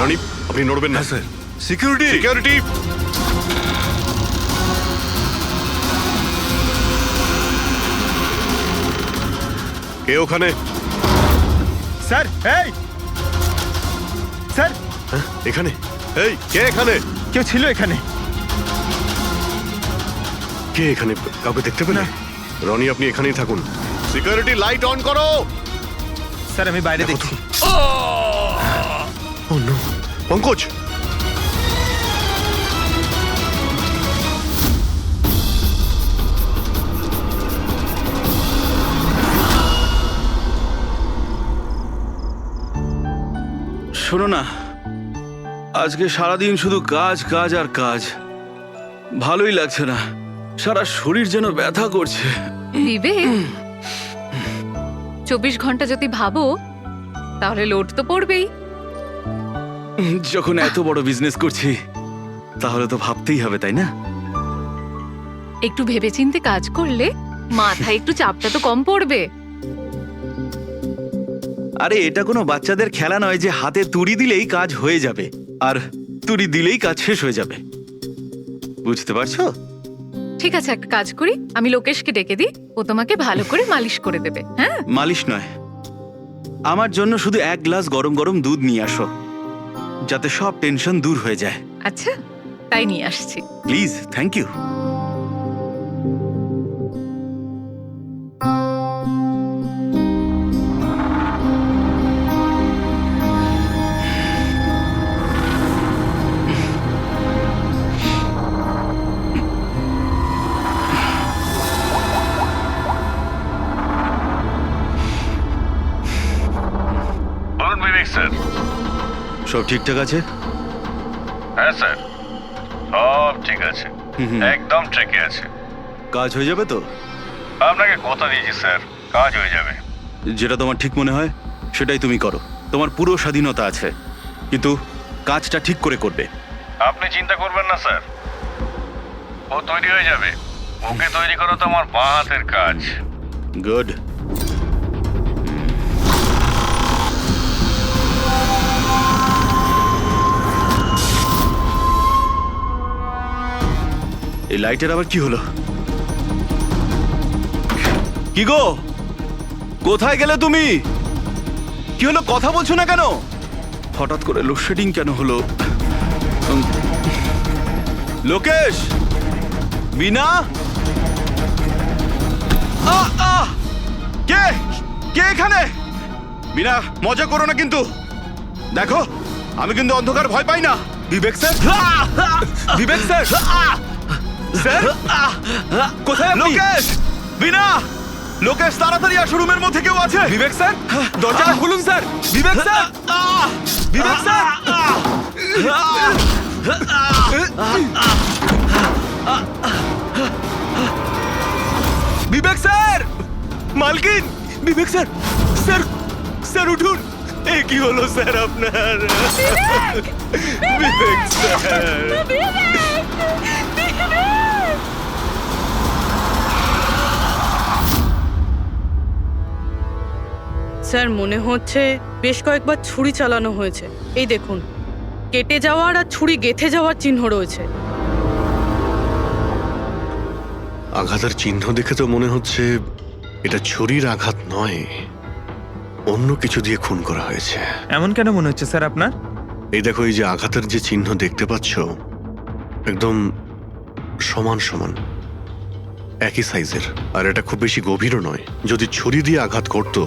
[SPEAKER 1] রনি, আপনি নড়বেন না।
[SPEAKER 11] Sir, security!
[SPEAKER 1] সিকিউরিটি! কে ওখানে?
[SPEAKER 8] স্যার, এই স্যার,
[SPEAKER 1] হ্যাঁ, এখানে? এই কে এখানে?
[SPEAKER 8] কেউ ছিল এখানে?
[SPEAKER 1] কে এখানে? কাউকে দেখতে পেলে? রনি, আপনি এখানেই থাকুন। সিকিউরিটি, লাইট অন করো।
[SPEAKER 8] স্যার, আমি বাইরে দেখছি।
[SPEAKER 1] ও নো! পঙ্কজ!
[SPEAKER 5] শোনো না, আজকে সারাদিন শুধু কাজ কাজ আর কাজ। ভালোই লাগছে না, সারা শরীর যেন ব্যথা করছে।
[SPEAKER 13] বিবেক, 24 ঘন্টা যদি ভাবো তাহলে লোড তো পড়বেই।
[SPEAKER 5] যখন এত বড় বিজনেস করছি তাহলে তো ভাবতেই হবে, তাই না?
[SPEAKER 13] একটু ভেবেচিন্তে কাজ করলে মাথায় একটু চাপটা তো কম পড়বে।
[SPEAKER 5] আরে এটা কোনো বাচ্চাদের খেলা নয় যে হাতে তুড়ি দিলেই কাজ হয়ে যাবে আর তুড়ি দিলেই কাজ শেষ হয়ে যাবে। বুঝতে পারছো?
[SPEAKER 13] ঠিক আছে, একটা কাজ করি, আমি লোকেশকে ডেকে দিই, ও তোমাকে ভালো করে মালিশ করে দেবে। হ্যাঁ,
[SPEAKER 5] মালিশ নয়, আমার জন্য শুধু 1 গ্লাস গরম গরম দুধ নিয়ে আসো, যাতে সব টেনশন দূর হয়ে যায়।
[SPEAKER 13] আচ্ছা, তাই নিয়ে আসছি।
[SPEAKER 5] Please, thank you.
[SPEAKER 11] বলুন বিবেক স্যার।
[SPEAKER 5] সব ঠিকঠাক আছে?
[SPEAKER 11] হ্যাঁ স্যার, সব ঠিক আছে, একদম ঠিকই আছে।
[SPEAKER 5] কাজ হয়ে যাবে তো?
[SPEAKER 11] আপনাকে কথা দিয়েছি স্যার, কাজ হয়ে যাবে।
[SPEAKER 5] যেটা তোমার ঠিক মনে হয় সেটাই তুমি করো, তোমার পুরো স্বাধীনতা আছে, কিন্তু কাজটা ঠিক করে করবে।
[SPEAKER 11] আপনি চিন্তা করবেন না স্যার, ও তৈরি হয়ে যাবে। ওকে তৈরি করা তো আমার বাঁ হাতের কাজ।
[SPEAKER 1] গুড। এই লাইটের আবার কি হলো?
[SPEAKER 5] কি গো, কোথায় গেলে তুমি? কি হলো, কথা বলছো না কেন? হঠাৎ করে লোডশেডিং কেন হলো? লোকেশ, বিনা, কে কে এখানে? বিনা, মজা করো না কিন্তু। দেখো, আমি কিন্তু অন্ধকার ভয় পাই না। বিবেক স্যার, বিবেক স্যার, স্যার কোথায় আপনি? লোকেশ, বিনা, লোকেশ তাড়াতাড়ি আসো, রুমের মধ্যে কেউ আছে। বিবেক স্যার, দরজাটা খুলুন স্যার। বিবেক স্যার, বিবেক স্যার, বিবেক স্যার, মালকিন, বিবেক স্যার, স্যার, স্যার উঠুন। এ কি হলো স্যার আপনার? বিবেক স্যার,
[SPEAKER 6] স্যার মনে হচ্ছে বেশ কয়েকবার ছুরি চালানো হয়েছে। এই দেখুন, কেটে যাওয়ার আর ছুরি গেঁথে যাওয়ার চিহ্ন রয়েছে।
[SPEAKER 1] আঘাতের চিহ্ন দেখে তো মনে হচ্ছে এটা ছুরির আঘাত নয়, অন্য কিছু দিয়ে খুন করা হয়েছে।
[SPEAKER 8] এমন কেন মনে হচ্ছে স্যার আপনার?
[SPEAKER 1] এই দেখো, এই যে আঘাতের যে চিহ্ন দেখতে পাচ্ছ, একদম সমান সমান, একই সাইজের, আর এটা খুব বেশি গভীরও নয়। যদি ছুরি দিয়ে আঘাত করতো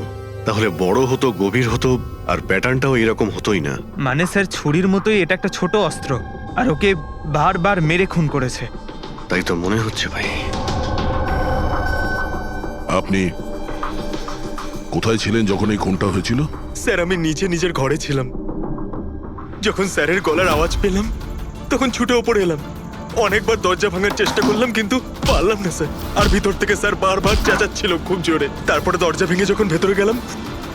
[SPEAKER 1] তাহলে বড় হতো, গভীর হতো, আর প্যাটার্নটাও এরকম হতোই না।
[SPEAKER 8] মানে স্যার ছুরির মতোই এটা একটা ছোট অস্ত্র, আর ওকে বারবার মেরে খুন করেছে।
[SPEAKER 1] তাই তো মনে হচ্ছে ভাই।
[SPEAKER 4] আপনি কোথায় ছিলেন যখন এই খুনটা হয়েছিল?
[SPEAKER 8] স্যার আমি নিচে নিজের ঘরে ছিলাম। যখন স্যারের গলার আওয়াজ পেলাম তখন ছুটে ওপরে এলাম। অনেকবার দরজা ভাঙার চেষ্টা করলাম কিন্তু পারলাম না স্যার। আর ভিতর থেকে স্যার বারবার চেঁচাচ্ছিল খুব জোরে। তারপরে দরজা ভেঙে যখন ভেতরে গেলাম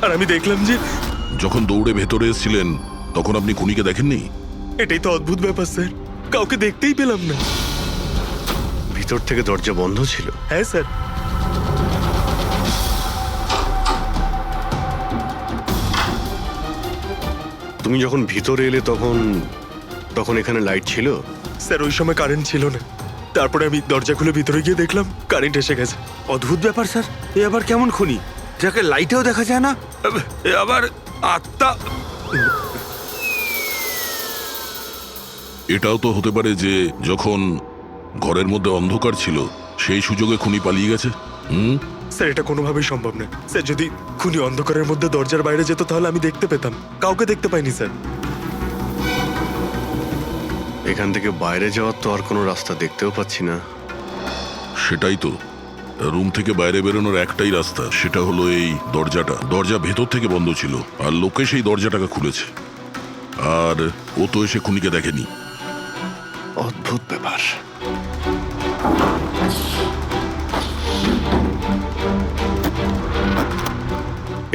[SPEAKER 8] আর আমি দেখলাম যে
[SPEAKER 4] যখন দৌড়ে ভেতরে এসেছিলেন তখন আপনি খুনিকে দেখেননি?
[SPEAKER 8] এটাই তো অদ্ভুত ব্যাপার স্যার, কাউকে দেখতেই পেলাম না।
[SPEAKER 1] ভিতর থেকে দরজা বন্ধ ছিল?
[SPEAKER 8] হ্যাঁ স্যার।
[SPEAKER 1] তুমি যখন ভিতরে এলে তখন তখন এখানে লাইট ছিল?
[SPEAKER 8] স্যার ওই সময় কারেন্ট ছিল না। তারপরে আমি দরজা খুলে ভিতরে গিয়ে দেখলাম কারেন্ট এসে গেছে।
[SPEAKER 5] অদ্ভুত ব্যাপার স্যার। এ আবার কেমন খুনি যাকে লাইটেও দেখা যায় না? এ আবার আত্মা।
[SPEAKER 4] এটাও তো হতে পারে যে যখন ঘরের মধ্যে অন্ধকার ছিল সেই সুযোগে খুনি পালিয়ে গেছে।
[SPEAKER 8] স্যার এটা কোনোভাবেই সম্ভব না স্যার। যদি খুনি অন্ধকারের মধ্যে দরজার বাইরে যেত তাহলে আমি দেখতে পেতাম, কাউকে দেখতে পাইনি স্যার।
[SPEAKER 1] এখান থেকে বাইরে যাওয়ার তো আর কোনো রাস্তা দেখতেও পাচ্ছি না।
[SPEAKER 4] সেটাই তো, রুম থেকে বাইরে বেরোনোর একটাই রাস্তা, সেটা হলো এই দরজাটা। দরজা ভেতর থেকে বন্ধ ছিল আর লোকে সেই দরজাটাকে খুলেছে, আর ও তো এসে খুনিকে দেখেনি।
[SPEAKER 1] অদ্ভুত ব্যাপার।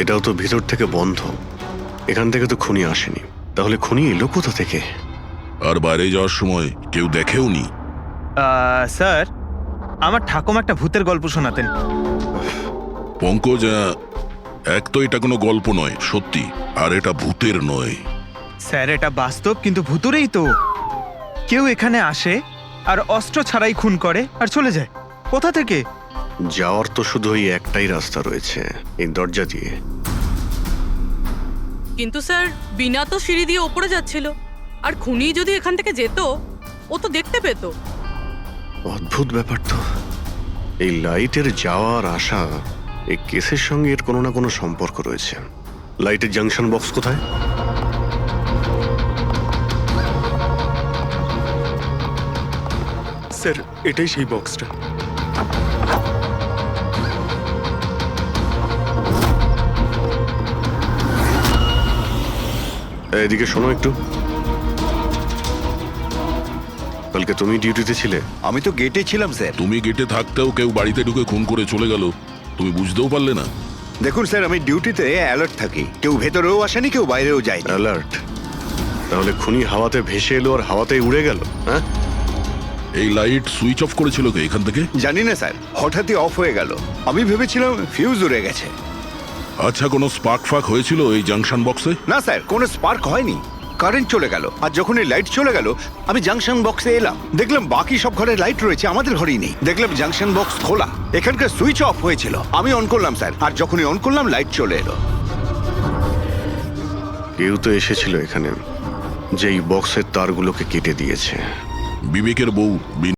[SPEAKER 1] এটাও তো ভিতর থেকে বন্ধ, এখান থেকে তো খুনি আসেনি। তাহলে খুনি এলো কোথা থেকে?
[SPEAKER 4] আর বাইরে যাওয়ার সময় কেউ দেখেও নি।
[SPEAKER 8] স্যার আমার ঠাকুমা একটা ভূতের গল্প শোনাতেন।
[SPEAKER 4] পঙ্কজ, এক তো এটা কোনো গল্প নয়, সত্যি, আর এটা ভূতের নয়।
[SPEAKER 8] স্যার এটা বাস্তব, কিন্তু ভূতুরেই তো। কেউ এখানে আসে আর অস্ত্র ছাড়াই খুন করে আর চলে যায়। কোথা থেকে?
[SPEAKER 1] যাওয়ার তো শুধু ওই একটাই রাস্তা রয়েছে, এই দরজা দিয়ে।
[SPEAKER 6] কিন্তু স্যার বিনা তো সিঁড়ি দিয়ে ওপরে যাচ্ছিল, আর খুনি যদি এখান থেকে যেত ও তো দেখতে পেত।
[SPEAKER 1] অদ্ভুত ব্যাপার তো। এই লাইটের যাওয়ার আসা, এই কেসের সঙ্গে এর কোনো না কোনো সম্পর্ক রয়েছে। লাইটের জাংশন বক্স কোথায়?
[SPEAKER 8] স্যার এটাই সেই বক্সটা।
[SPEAKER 1] এদিকে শোনো একটু। কালকে তুমি ডিউটিতে ছিলে?
[SPEAKER 5] আমি তো গেটে ছিলাম স্যার।
[SPEAKER 4] তুমি গেটে থাকতেও কেউ বাড়িতে ঢুকে খুন করে চলে গেল, তুমি বুঝতেও পারলে না?
[SPEAKER 5] দেখুন স্যার, আমি ডিউটিতে অ্যালার্ট থাকি। কেউ ভেতরেও আসেনি, কেউ বাইরেও যায়নি।
[SPEAKER 1] অ্যালার্ট? তাহলে খুনি হাওয়াতে ভেসে এলো আর হাওয়াতেই উড়ে গেল? হ্যাঁ,
[SPEAKER 4] এই লাইট সুইচ অফ করেছিল কে এখান থেকে?
[SPEAKER 5] জানি না স্যার, হঠাৎই অফ হয়ে গেল। আমি ভেবেছিলাম ফিউজ উড়ে গেছে।
[SPEAKER 4] আচ্ছা, কোনো স্পার্ক ফাক হয়েছিল এই জাংশন বক্সে?
[SPEAKER 5] না স্যার, কোনো স্পার্ক হয়নি, কারেন্ট চলে গেল। আর যখন এই লাইট চলে গেল, আমি জাংশন বক্সে এলাম, দেখলাম বাকি সব ঘরে লাইট রয়েছে, আমাদের ঘরেই নেই। দেখলাম জাংশন বক্স খোলা, এখানকার সুইচ অফ হয়েছিল। আমি অন করলাম স্যার, আর যখনই অন করলাম লাইট চলে এলো।
[SPEAKER 1] কেউ তো এসেছিল এখানে, যেই বক্সের তারগুলোকে কেটে দিয়েছে।
[SPEAKER 4] বিবেকের বউ